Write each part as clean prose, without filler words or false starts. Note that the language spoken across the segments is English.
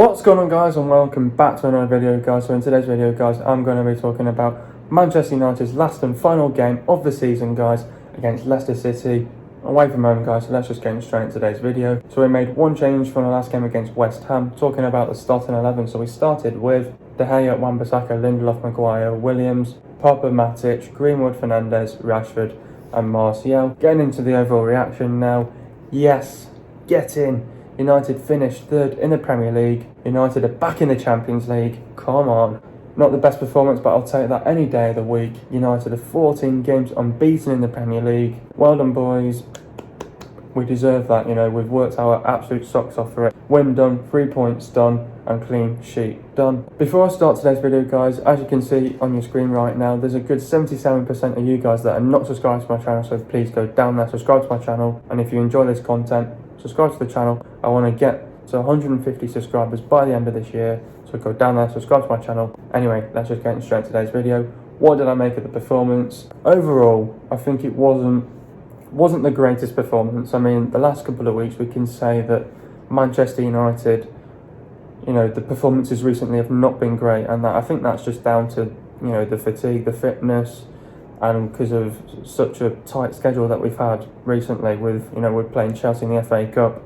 What's going on, guys, and welcome back to another video, guys. So in today's video, guys, I'm going to be talking about Manchester United's last and final game of the season, guys, against Leicester City away from home, guys. So let's just get straight into today's video. So we made one change from the last game against West Ham, talking about the starting 11. So we started with De Gea, Wan-Bissaka, Lindelof, Maguire, Williams, Pogba, Matic, Greenwood, Fernandes, Rashford and Martial. Getting into the overall reaction now. Yes, get in. United finished third in the Premier League. United are back in the Champions League. Come on. Not the best performance, but I'll take that any day of the week. United are 14 games unbeaten in the Premier League. Well done, boys. We deserve that, we've worked our absolute socks off for it. Win done, 3 points done, and clean sheet done. Before I start today's video, guys, as you can see on your screen right now, there's a good 77% of you guys that are not subscribed to my channel, so please go down there, subscribe to my channel, and if you enjoy this content, subscribe to the channel. I want to get to 150 subscribers by the end of this year, so go down there, subscribe to my channel. Anyway, let's just get straight into today's video. What did I make of the performance? Overall, I think it wasn't the greatest performance. I mean, the last couple of weeks we can say that Manchester United, the performances recently have not been great, and I think that's just down to the fatigue, the fitness, and because of such a tight schedule that we've had recently with we're playing Chelsea in the FA Cup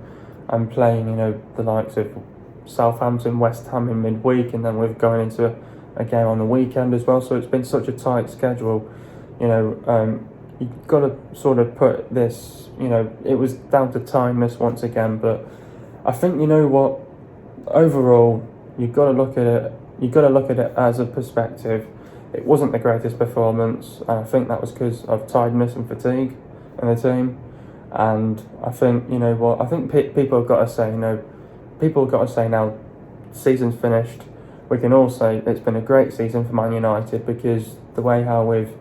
and playing the likes of Southampton, West Ham in midweek, and then we're going into a game on the weekend as well. So it's been such a tight schedule. You've got to sort of put this, it was down to tiredness once again, but I think overall you've got to look at it as a perspective. It wasn't the greatest performance, and I think that was because of tiredness and fatigue in the team. And I think I think people have got to say now, season's finished. We can all say it's been a great season for Man United, because the way how we've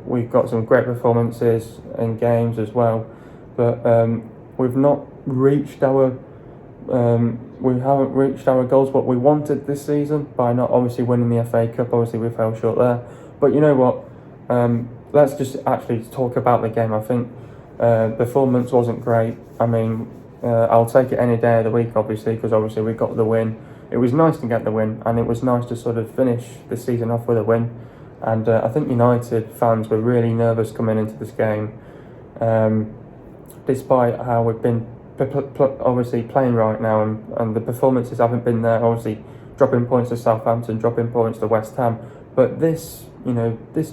we've got some great performances in games as well, but we've not reached our we haven't reached our goals what we wanted this season by not obviously winning the FA Cup. Obviously we fell short there, but let's just actually talk about the game. I think performance wasn't great. I mean, I'll take it any day of the week, obviously, because obviously we got the win. It was nice to get the win, and it was nice to sort of finish the season off with a win. And I think United fans were really nervous coming into this game, despite how we've been obviously playing right now, and the performances haven't been there. Obviously, dropping points to Southampton, dropping points to West Ham, but this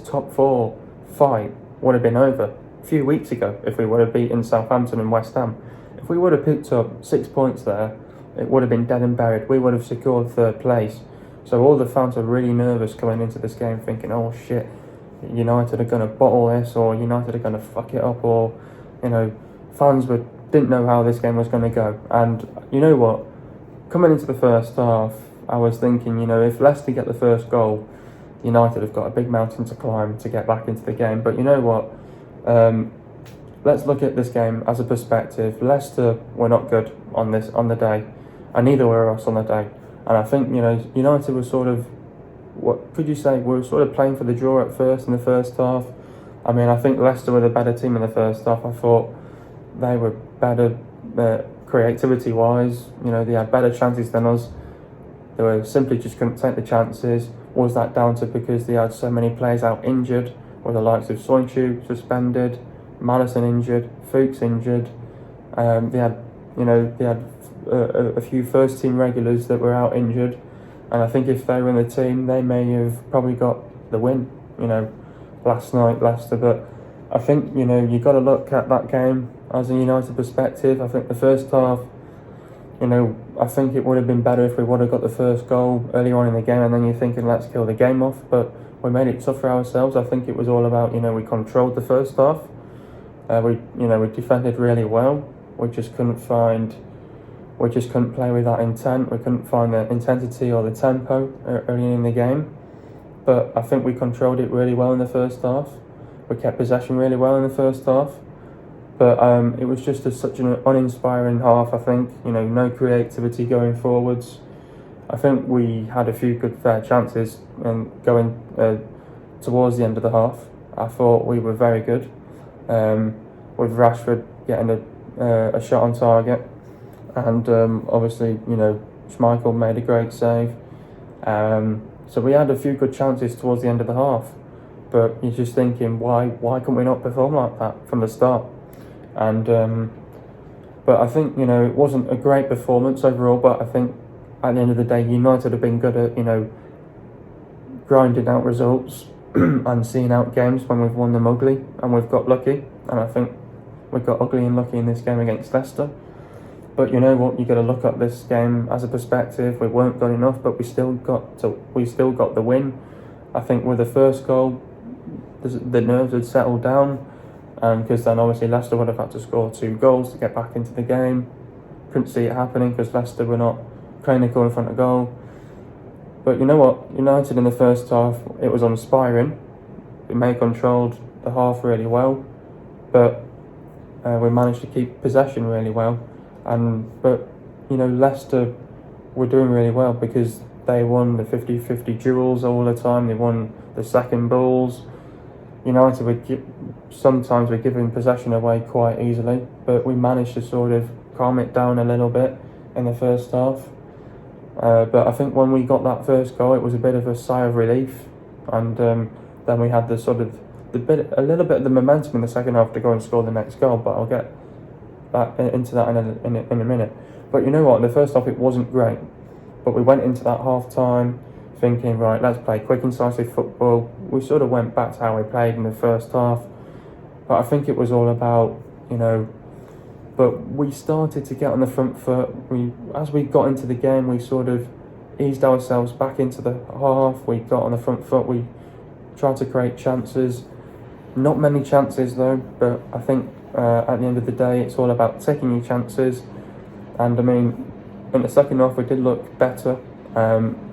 top four fight would have been over a few weeks ago if we would have beaten Southampton and West Ham. If we would have picked up 6 points there, it would have been dead and buried. We would have secured third place. So all the fans are really nervous coming into this game, thinking, oh shit, United are going to bottle this, or United are going to fuck it up, or fans didn't know how this game was going to go. And you know what, coming into the first half, I was thinking, if Leicester get the first goal, United have got a big mountain to climb to get back into the game. But you know what, let's look at this game as a perspective. Leicester were not good on the day, and neither were us on the day. And I think United were sort of, what could you say, we were sort of playing for the draw at first in the first half. I mean, I think Leicester were the better team in the first half. I thought they were better creativity wise. They had better chances than us. They were simply just couldn't take the chances. Was that down to because they had so many players out injured, with the likes of Soyuncu suspended, Maddison injured, Fuchs injured? They had a few first team regulars that were out injured, and I think if they were in the team, they may have probably got the win last night, Leicester. But I think you got to look at that game as a United perspective. I think the first half, I think it would have been better if we would have got the first goal early on in the game, and then you're thinking, let's kill the game off. But we made it tough for ourselves. I think it was all about we controlled the first half. We defended really well. We just couldn't play with that intent. We couldn't find the intensity or the tempo early in the game. But I think we controlled it really well in the first half. We kept possession really well in the first half. But it was just such an uninspiring half, I think. No creativity going forwards. I think we had a few good fair chances, and going towards the end of the half, I thought we were very good. With Rashford getting a shot on target. and obviously, Schmeichel made a great save. So we had a few good chances towards the end of the half, but you're just thinking, why can we not perform like that from the start? And but I think, it wasn't a great performance overall, but I think at the end of the day, United have been good at, grinding out results and seeing out games when we've won them ugly, and we've got lucky. And I think we got ugly and lucky in this game against Leicester. But you know what? You got to look at this game as a perspective. We weren't good enough, but we still got the win. I think with the first goal, the nerves had settled down, because then obviously Leicester would have had to score 2 goals to get back into the game. Couldn't see it happening because Leicester were not clinical in front of goal. But you know what? United in the first half, it was uninspiring. We may have controlled the half really well, but we managed to keep possession really well. But Leicester were doing really well because they won the 50-50 duels all the time. They won the second balls. United sometimes we're giving possession away quite easily, but we managed to sort of calm it down a little bit in the first half. But I think when we got that first goal, it was a bit of a sigh of relief, and then we had a little bit of the momentum in the second half to go and score the next goal. But I'll get into that in a minute. But you know what? In the first half, it wasn't great, but we went into that half time thinking, right, let's play quick, incisive football. We sort of went back to how we played in the first half, but I think it was all about, but we started to get on the front foot. As we got into the game, we sort of eased ourselves back into the half. We got on the front foot. We tried to create chances. Not many chances though, but I think at the end of the day, it's all about taking your chances. And I mean, in the second half, we did look better.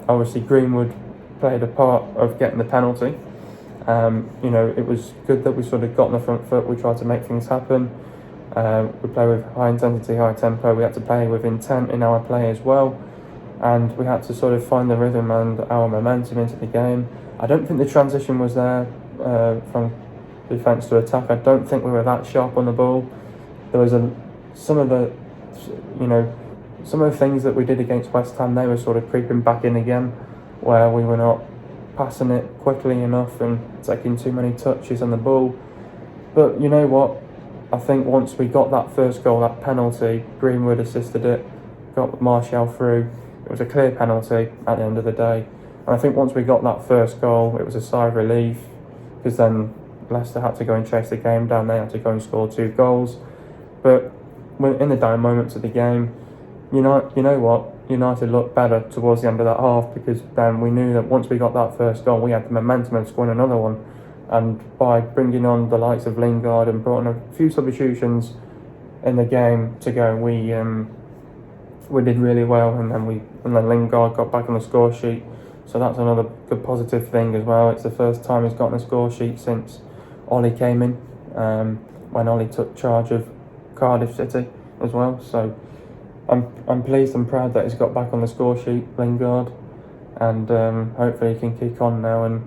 Obviously, Greenwood played a part of getting the penalty. It was good that we sort of got on the front foot. We tried to make things happen. We play with high intensity, high tempo. We had to play with intent in our play as well, and we had to sort of find the rhythm and our momentum into the game. I don't think the transition was there from defence to attack. I don't think we were that sharp on the ball. There was some of the things that we did against West Ham, they were sort of creeping back in again, where we were not passing it quickly enough and taking too many touches on the ball. But you know what? I think once we got that first goal, that penalty, Greenwood assisted it, got Martial through. It was a clear penalty at the end of the day. And I think once we got that first goal, it was a sigh of relief, because then Leicester had to go and chase the game down. They had to go and score 2 goals. But in the down moments of the game, you know what? United looked better towards the end of that half, because then we knew that once we got that first goal, we had the momentum of scoring another one. And by bringing on the likes of Lingard and brought in a few substitutions in the game to go, we did really well. And then Lingard got back on the score sheet, so that's another good positive thing as well. It's the first time he's got on the score sheet since Ollie came in, when Ollie took charge of Cardiff City as well. So I'm pleased and proud that he's got back on the score sheet, Lingard, and hopefully he can kick on now and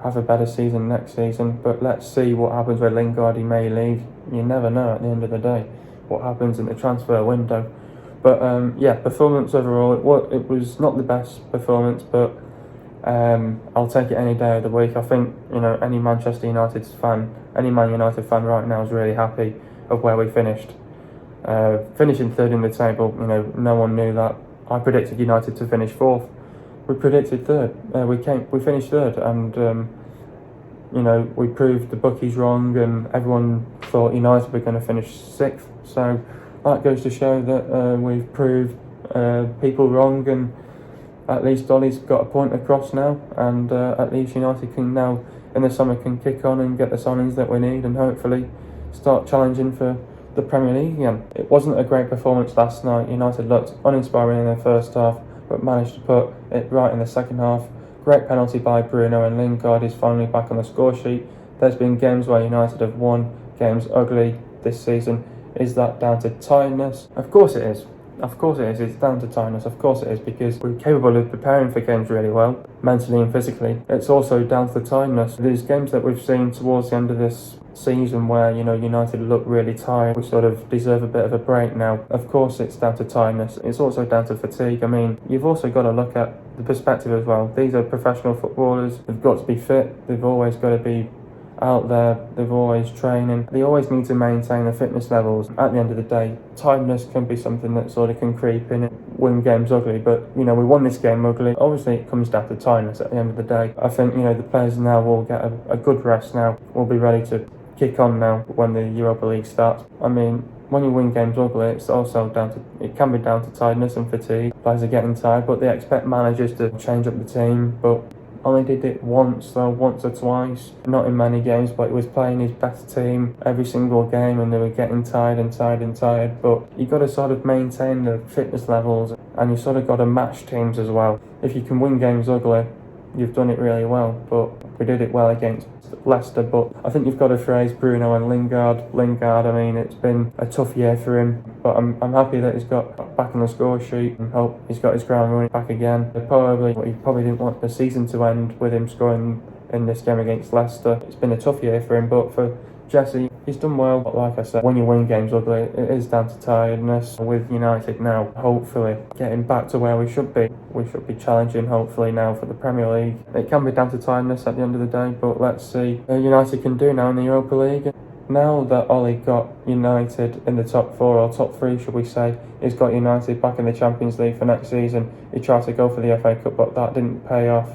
have a better season next season. But let's see what happens with Lingard. He may leave. You never know at the end of the day what happens in the transfer window. But performance overall, it was not the best performance, but I'll take it any day of the week. I think any Man United fan right now is really happy of where we finished. Finishing third in the table, no one knew that. I predicted United to finish 4th. We predicted third. We finished third, and we proved the bookies wrong, and everyone thought United were going to finish 6th. So that goes to show that we've proved people wrong, and at least Ollie's got a point across now, and at least United can now in the summer can kick on and get the signings that we need, and hopefully start challenging for the Premier League again. It wasn't a great performance last night. United looked uninspiring in the first half, but managed to put it right in the second half. Great penalty by Bruno, and Lingard is finally back on the score sheet. There's been games where United have won games ugly this season. Is that down to tiredness? Of course it is. Of course it is. It's down to tiredness. Of course it is, because we're capable of preparing for games really well, mentally and physically. It's also down to the tiredness. These games that we've seen towards the end of this season where, United look really tired, we sort of deserve a bit of a break now. Of course it's down to tiredness. It's also down to fatigue. I mean, you've also got to look at the perspective as well. These are professional footballers. They've got to be fit. They've always got to be out there, they've always training, they always need to maintain their fitness levels. At the end of the day, tiredness can be something that sort of can creep in and win games ugly, but we won this game ugly. Obviously it comes down to tiredness at the end of the day. I think the players now will get a good rest now, will be ready to kick on now when the Europa League starts. I mean, when you win games ugly, it can be down to tiredness and fatigue. Players are getting tired, but they expect managers to change up the team, but only did it once or twice, not in many games, but he was playing his best team every single game and they were getting tired. But you've got to sort of maintain the fitness levels and you sort of got to match teams as well. If you can win games ugly, you've done it really well, but we did it well against Leicester. But I think you've got to praise Bruno and Lingard. I mean, it's been a tough year for him, but I'm happy that he's got back on the score sheet and hope he's got his ground running back again. He probably didn't want the season to end with him scoring in this game against Leicester. It's been a tough year for him, but for Jesse, he's done well. But like I said, when you win games ugly, it is down to tiredness. With United now, hopefully getting back to where we should be. We should be challenging, hopefully, now for the Premier League. It can be down to tiredness at the end of the day, but let's see what United can do now in the Europa League. Now that Ollie got United in the top 4, or top 3 should we say, he's got United back in the Champions League for next season. He tried to go for the FA Cup, but that didn't pay off.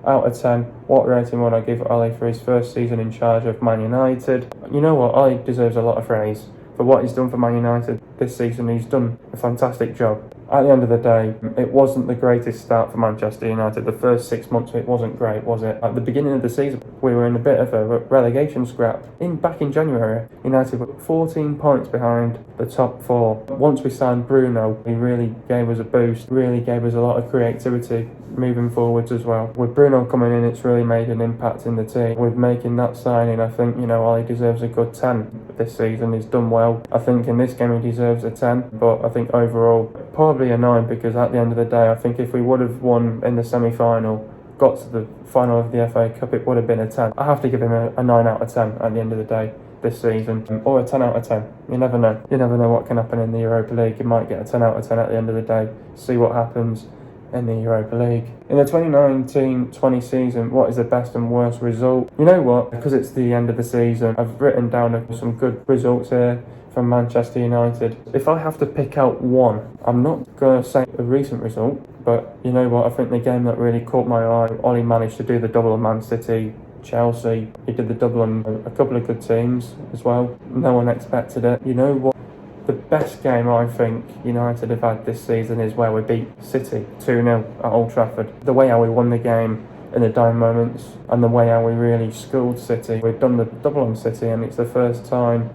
Out of 10, what rating would I give Ollie for his first season in charge of Man United? You know what, Ollie deserves a lot of praise for what he's done for Man United this season. He's done a fantastic job. At the end of the day, it wasn't the greatest start for Manchester United. The first 6 months it wasn't great, was it? At the beginning of the season, we were in a bit of a relegation scrap. Back in January, United were 14 points behind the top 4. Once we signed Bruno, he really gave us a boost, really gave us a lot of creativity moving forwards as well. With Bruno coming in, it's really made an impact in the team. With making that signing, I think, Ollie deserves a good 10 this season. He's done well. I think in this game he deserves a 10, but I think overall, probably a 9, because at the end of the day, I think if we would have won in the semi-final, got to the final of the FA Cup, it would have been a 10. I have to give him a 9 out of 10 at the end of the day this season, or a 10 out of 10. You never know. You never know what can happen in the Europa League. You might get a 10 out of 10 at the end of the day. See what happens in the Europa League. In the 2019-20 season, what is the best and worst result? You know what? Because it's the end of the season, I've written down some good results here from Manchester United. If I have to pick out one, I'm not going to say a recent result, but you know what? I think the game that really caught my eye, Ollie managed to do the double on Man City, Chelsea. He did the double on a couple of good teams as well. No one expected it. You know what? The best game I think United have had this season is where we beat City 2-0 at Old Trafford. The way how we won the game in the dying moments and the way how we really schooled City. We've done the double on City and it's the first time,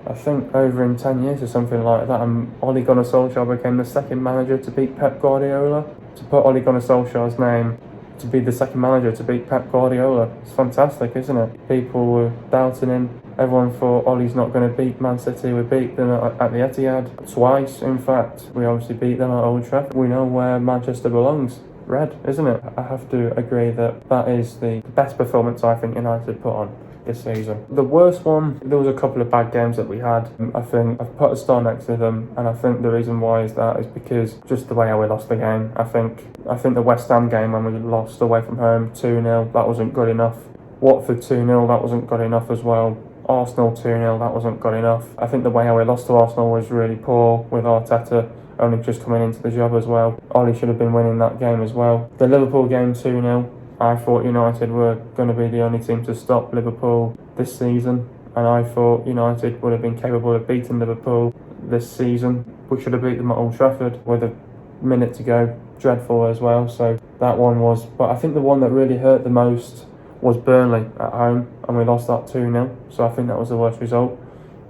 I think over in 10 years or something like that, and Ole Gunnar Solskjaer became the second manager to beat Pep Guardiola. To put Ole Gunnar Solskjaer's name to be the second manager to beat Pep Guardiola, it's fantastic, isn't it? People were doubting him. Everyone thought Ollie's not going to beat Man City. We beat them at the Etihad twice, in fact. We obviously beat them at Old Trafford. We know where Manchester belongs. Red, isn't it? I have to agree that is the best performance I think United put on this season. The worst one, there was a couple of bad games that we had. I think I've put a star next to them, and I think the reason why is because just the way how we lost the game. I think the West Ham game when we lost away from home 2-0, that wasn't good enough. Watford 2-0, that wasn't good enough as well. Arsenal 2-0, that wasn't good enough. I think the way how we lost to Arsenal was really poor, with Arteta only just coming into the job as well. Ollie should have been winning that game as well. The Liverpool game 2-0, I thought United were going to be the only team to stop Liverpool this season, and I thought United would have been capable of beating Liverpool this season. We should have beat them at Old Trafford with a minute to go. Dreadful as well, so that one was. But I think the one that really hurt the most was Burnley at home, and we lost that 2-0, so I think that was the worst result,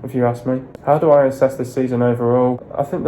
if you ask me. How do I assess this season overall? I think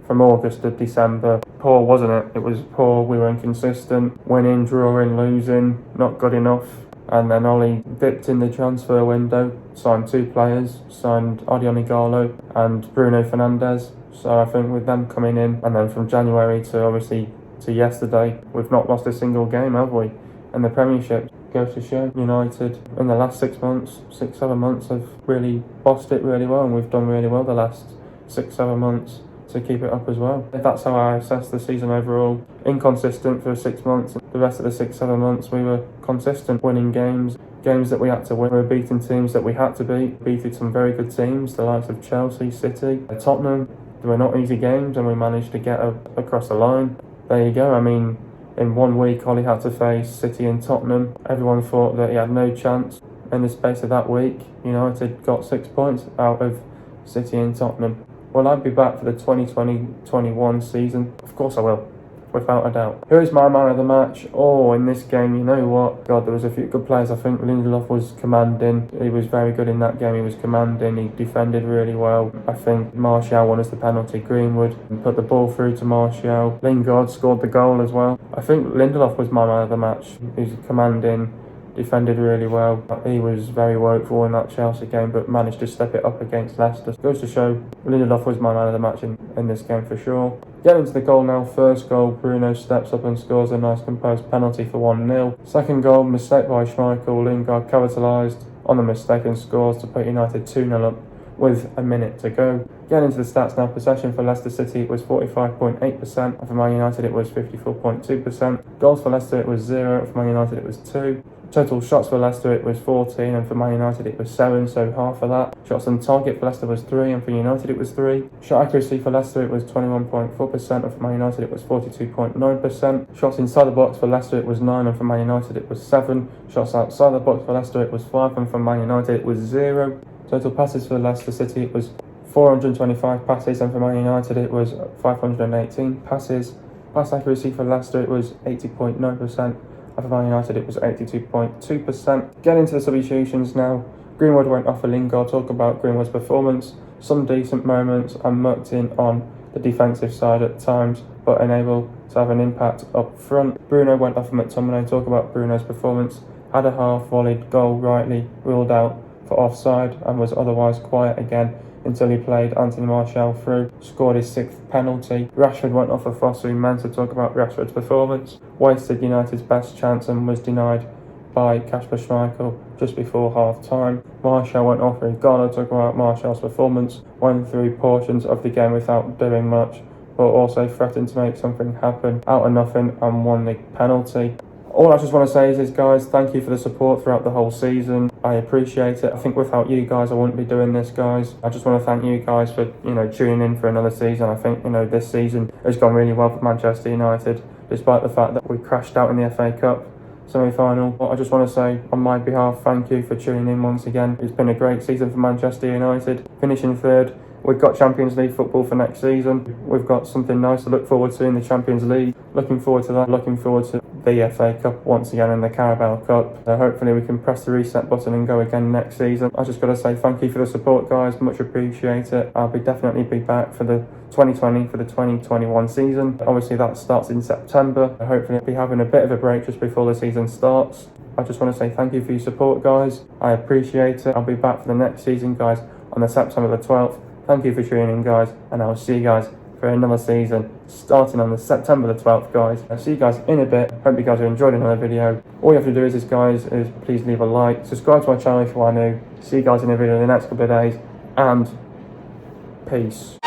from August to December, poor, wasn't it? It was poor. We were inconsistent, winning, drawing, losing, not good enough. And then Ollie dipped in the transfer window, signed 2 players, signed Odion Ighalo and Bruno Fernandes. So I think with them coming in, and then from January to obviously to yesterday, we've not lost a single game, have we? And the Premiership goes to show United in the last 6 months, 6-7 months have really bossed it really well, and we've done really well the last 6-7 months to keep it up as well. That's how I assess the season overall. Inconsistent for 6 months. The rest of the 6-7 months we were consistent, winning games that we had to win. We were beating teams that we had to beat some very good teams, the likes of Chelsea, City, Tottenham. They were not easy games, and we managed to get across the line. There you go. I mean, in 1 week, Ollie had to face City and Tottenham. Everyone thought that he had no chance. In the space of that week, United got 6 points out of City and Tottenham. Well, I'll be back for the 2020-21 season. Of course I will, without a doubt. Who is my man of the match? Oh, in this game, you know what? God, there was a few good players. I think Lindelof was commanding. He was very good in that game. He was commanding. He defended really well. I think Martial won us the penalty. Greenwood put the ball through to Martial. Lingard scored the goal as well. I think Lindelof was my man of the match. He was commanding, defended really well. He was very woeful in that Chelsea game, but managed to step it up against Leicester. Goes to show Lindelof was my man of the match in this game for sure. Getting into the goal now. First goal, Bruno steps up and scores a nice composed penalty for 1-0. Second goal, mistake by Schmeichel. Lingard capitalised on the mistake and scores to put United 2-0 up with a minute to go. Getting into the stats now, possession for Leicester City it was 45.8%, and for Man United it was 54.2%. Goals for Leicester it was 0, for Man United it was 2. Total shots for Leicester it was 14, and for Man United it was 7, so half of that. Shots on target for Leicester was 3, and for United it was 3. Shot accuracy for Leicester it was 21.4%, and for Man United it was 42.9%. Shots inside the box for Leicester it was 9, and for Man United it was 7. Shots outside the box for Leicester it was 5, and for Man United it was 0. Total passes for Leicester City it was 425 passes, and for Man United it was 518 passes. Pass accuracy for Leicester it was 80.9%, and for Man United it was 82.2%. Getting into the substitutions now. Greenwood went off for Lingard. Talk about Greenwood's performance. Some decent moments, and mucked in on the defensive side at times, but unable to have an impact up front. Bruno went off for McTominay. Talk about Bruno's performance. Had a half-volleyed goal rightly ruled out for offside, and was otherwise quiet again until he played Anthony Martial through, scored his 6th penalty. Rashford went off for Fosu Mensah. Talk about Rashford's performance. Wasted United's best chance and was denied by Kasper Schmeichel just before half-time. Martial went off for Igalo. Talk about Martial's performance. Went through portions of the game without doing much, but also threatened to make something happen out of nothing and won the penalty. All I just want to say is guys, thank you for the support throughout the whole season. I appreciate it. I think without you guys, I wouldn't be doing this, guys. I just want to thank you guys for, tuning in for another season. I think, this season has gone really well for Manchester United, despite the fact that we crashed out in the FA Cup semi-final. I just want to say, on my behalf, thank you for tuning in once again. It's been a great season for Manchester United. Finishing third. We've got Champions League football for next season. We've got something nice to look forward to in the Champions League. Looking forward to that. Looking forward to the FA Cup once again and the Carabao Cup. Hopefully we can press the reset button and go again next season. I just got to say thank you for the support, guys. Much appreciate it. I'll definitely be back for the 2020 for the 2021 season. Obviously that starts in September. Hopefully I'll be having a bit of a break just before the season starts. I just want to say thank you for your support, guys. I appreciate it. I'll be back for the next season, guys, on the September the 12th. Thank you for tuning in, guys, and I'll see you guys for another season starting on the September the 12th, guys. I'll see you guys in a bit. Hope you guys have enjoyed another video. All you have to do is please leave a like, subscribe to my channel if you are new. See you guys in a video in the next couple of days, and peace.